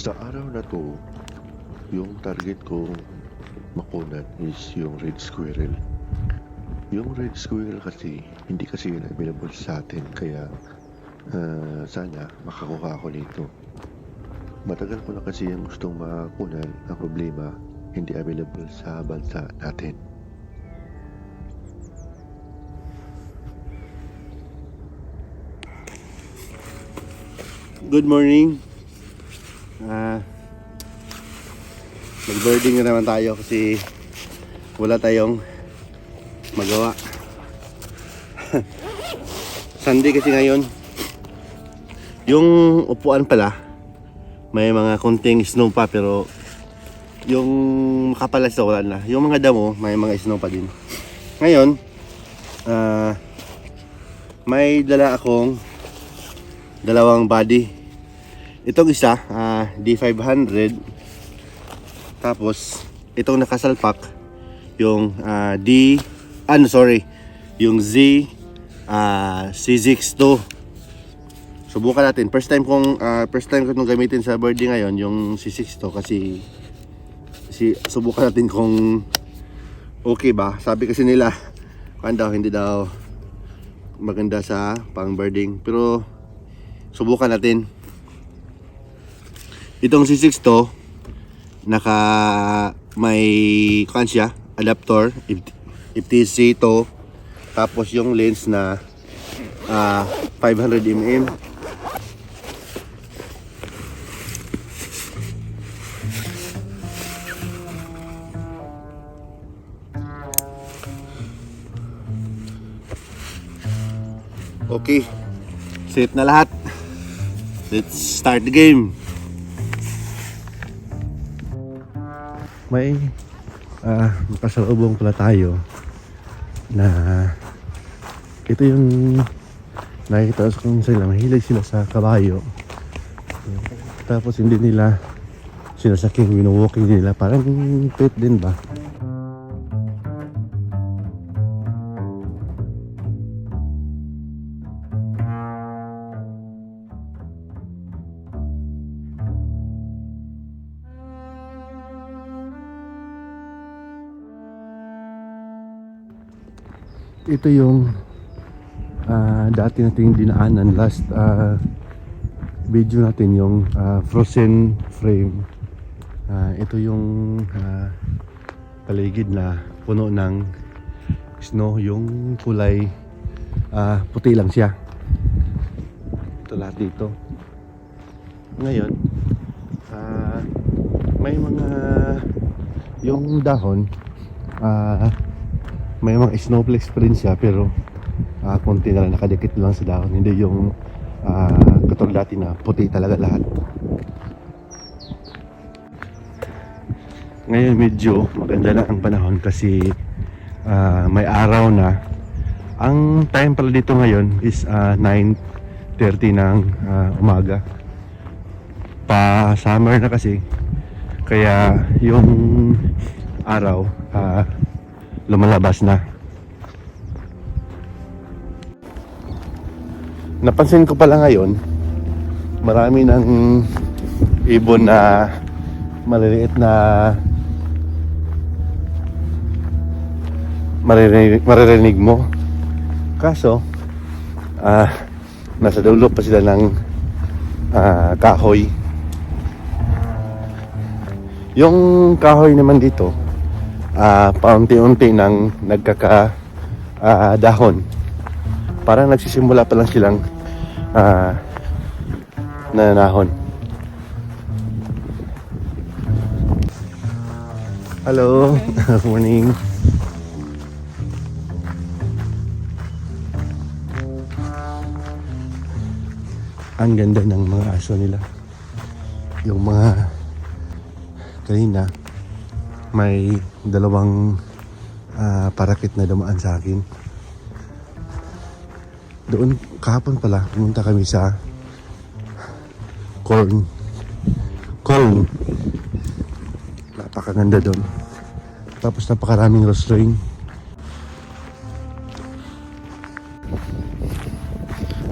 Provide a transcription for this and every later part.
Sa araw na to, yung target kong makunan is yung red squirrel. Yung red squirrel kasi, hindi kasi yun available sa atin, kaya sana makakuha ako nito. Matagal ko na kasi yung gustong makunan, ang problema, hindi available sa bansa natin. Good morning. Mag-birding na naman tayo kasi wala tayong magawa. Sunday kasi ngayon. Yung upuan pala may mga konting snow pa, pero yung makapalas na wala na. Yung mga damo may mga snow pa din. Ngayon may dala akong dalawang body. Itong isa D500, tapos itong nakasalpak yung yung Z C62. Subukan natin. First time ko itong gamitin sa birding ngayon, yung C62, kasi subukan natin kung okay ba. Sabi kasi nila hindi daw maganda sa pang birding, pero subukan natin. Itong C62 may siya, adapter FTC to, tapos yung lens na 500mm. Okay, set na lahat. Let's start the game. May nakasalubong pala tayo na ito yung nakikita ko kung sila mahilig sila sa kabayo, tapos hindi nila sinasaking, wino-walking nila, parang pet din ba. Ito yung dati nating dinaanan last video natin, yung frozen frame. Ito yung paligid na puno ng snow, yung kulay puti lang siya. Ito lahat dito. Ngayon may mga yung dahon may mga snowflakes pa rin siya, pero konti na lang, nakadikit lang sa dahon, hindi yung katulad dati na puti talaga lahat. Ngayon medyo maganda na ang panahon kasi may araw na. Ang time pala dito ngayon is 9:30 ng umaga. Pa summer na kasi, kaya yung araw lumalabas na. Napansin ko pala ngayon, marami ng ibon na maliliit na maririnig mo. Kaso nasa dulo pa sila ng kahoy. Yung kahoy naman dito paunti-unti nang nagkaka-dahon. Parang nagsisimula pa lang silang nanahon. Hello, morning. Ang ganda ng mga aso nila. Yung mga kanina may dalawang parakit na dumaan sa akin. Doon kahapon pala pumunta kami sa corn. Napakaganda doon. Tapos napakaraming rosling.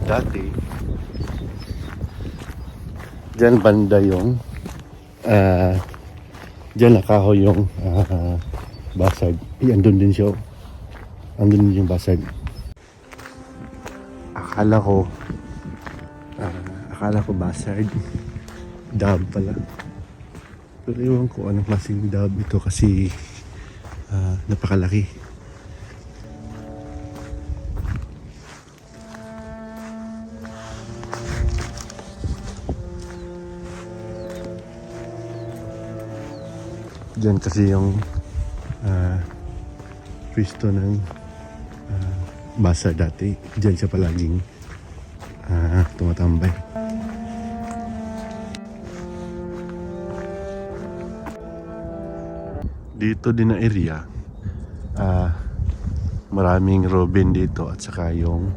Dati dyan banda yung Diyan nakahoy yung buzzard. Andun din siya. Andun din yung buzzard. Akala ko buzzard. Dove pala. Pero ewan ko anong klaseng dove ito kasi napakalaki. Diyan kasi yung pwesto ng basa dati. Diyan siya palaging tumatambay. Dito din na area, maraming robin dito at saka yung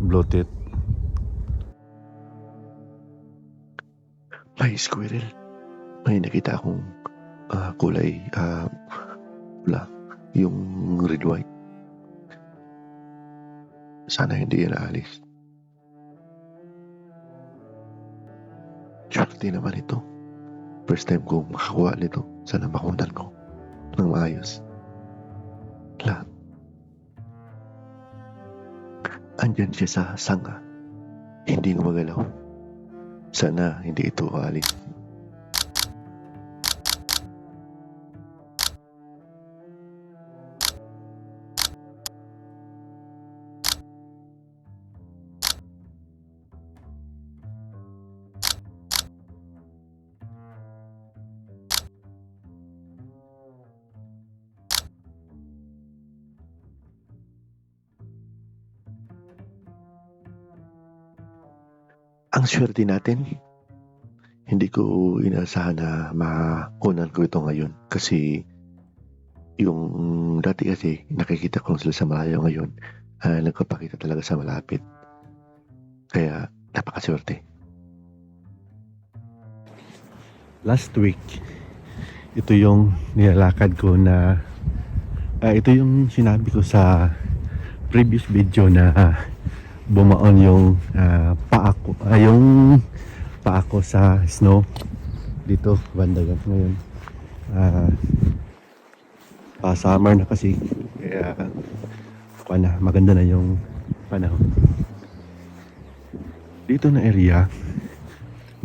bloated. May squirrel. May nakita akong kulay pula, yung red-white. Sana hindi yan aalis. Swerte naman ito. First time kong makakuha nito. Sana makunan ko ng maayos. Lahat. Andyan siya sa sanga. Hindi gumagalaw. Sana hindi ito aalis. Ang swerte natin, hindi ko inaasahan na makunan ko ito ngayon kasi yung dati kasi nakikita ko sila sa malayo ngayon, nagpapakita talaga sa malapit. Kaya napakaswerte. Last week, ito yung nilalakad ko na ito yung sinabi ko sa previous video na bumaon yung paa ko sa snow dito banda ngayon. Pa-summer na kasi kaya maganda na yung panahon. Dito na area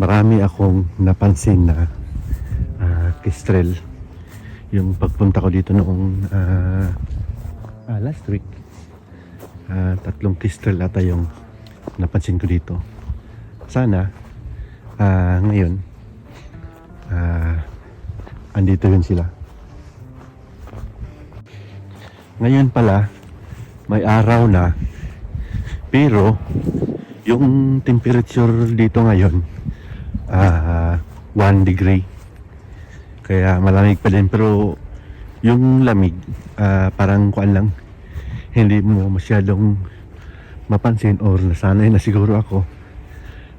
marami akong napansin na kestrel. Yung pagpunta ko dito noong last week, 3 kestrel ata yung napansin ko dito. Sana ngayon andito yun sila. Ngayon pala may araw na, pero yung temperature dito ngayon 1 degree, kaya malamig pa din, pero yung lamig parang kuan lang, hindi mo masyadong mapansin or nasanay na siguro ako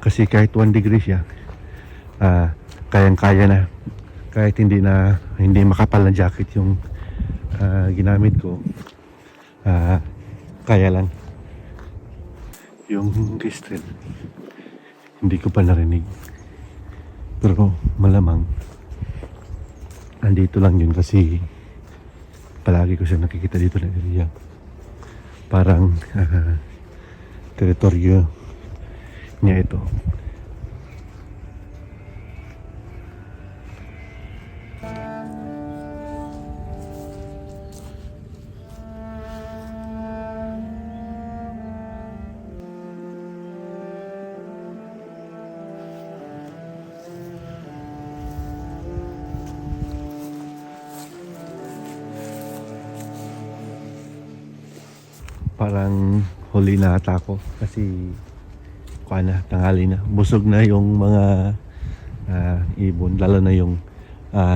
kasi kahit 1 degree siya kayang-kaya na, kahit hindi makapal na jacket yung ginamit ko, kaya lang. Yung kestrel hindi ko pa narinig, pero malamang andito lang yun kasi palagi ko siya nakikita dito na area. Parang teritoryo niya ito. Parang huli na ata ako kasi tanghali na, busog na yung mga ibon, lalo na yung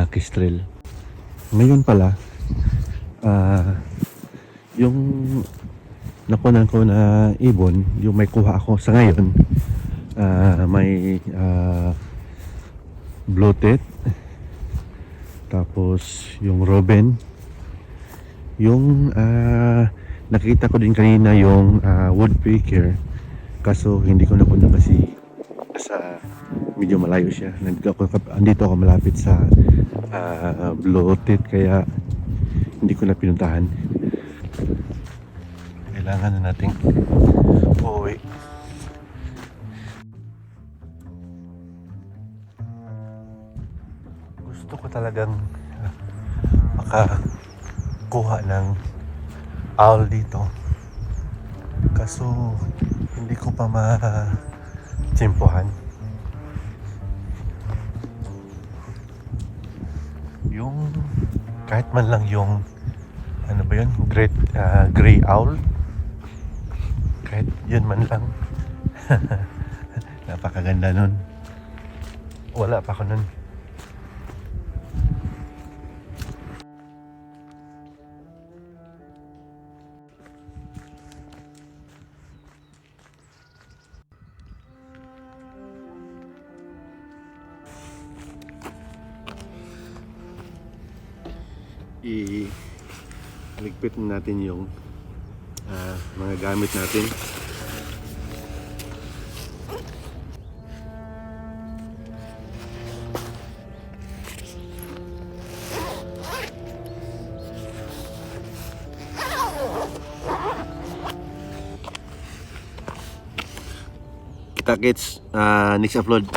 kestrel. Ngayon pala yung nakunan ko na ibon, yung may kuha ako sa ngayon, may bloated, tapos yung robin, yung nakita ko din kanina yung woodpecker, kaso hindi ko nakunan kasi Nasa medyo malayo siya. Andito ako malapit sa Bloated kaya hindi ko na pinuntahan. Kailangan na nating uuwi. Gusto ko talagang makakuha ng owl dito. Kaso hindi ko pa ma-tsimpuhan. Yung kahit man lang yung ano ba yun? Gray owl. Kahit yun man lang. Napakaganda nun. Wala pa ako nun. Iligpit natin yung mga gamit natin. Kita-kits next upload.